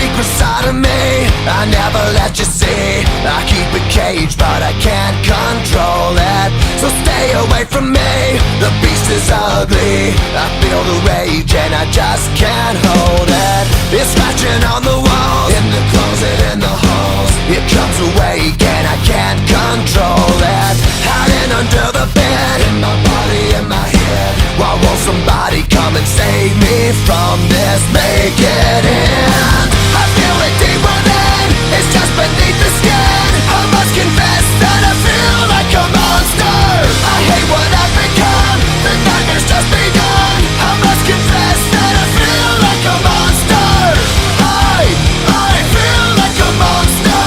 secret side of me I never let you see. I keep it caged but I can't control it. So stay away from me, the beast is ugly. I feel the rage and I just can't hold it. It's scratching on the walls, in the closet, in the halls. It comes awake and I can't control it. Hiding under the bed, in my body, in my head. Why won't somebody come and save me from this? Make it end. I feel it deep within, it's just beneath the skin. I must confess that I feel like a monster. I hate what I've become, the nightmare's just begun. I must confess that I feel like a monster. I feel like a monster.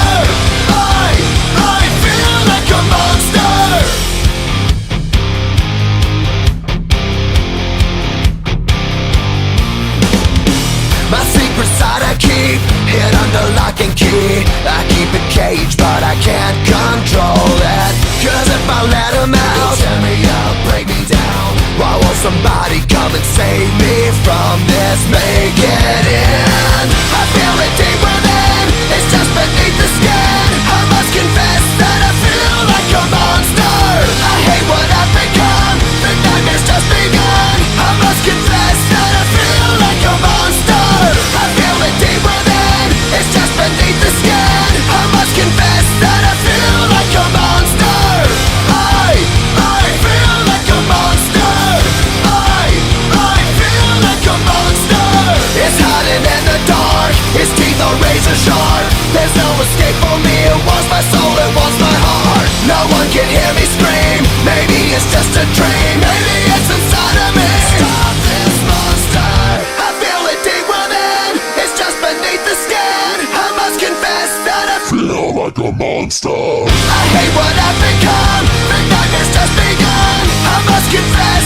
I feel like a monster. My secret side I keep hid under lock and key. I keep it caged but I can't control it. Cause if I let him out, he'll tear me up, break me down. Why won't somebody come and save me from this? Make it end. I feel it deep within, it's just beneath the skin. I must confess that I feel like a monster. I hate what I've become, the nightmare's just begun. I must confess that I feel like a monster. I feel it deep within, it's just beneath the skin. I must confess that I feel like a monster. I feel like a monster. I feel like a monster. It's hiding in the dark, its teeth are razor sharp. There's no escape for me, it wants my soul, it wants my heart. No one can hear me scream, maybe it's just a dream. Maybe it's inside of me. Stop this monster. I feel it deep within, it's just beneath the skin. I must confess that I feel like a monster. I hate what I've become, the nightmare's just begun. I must confess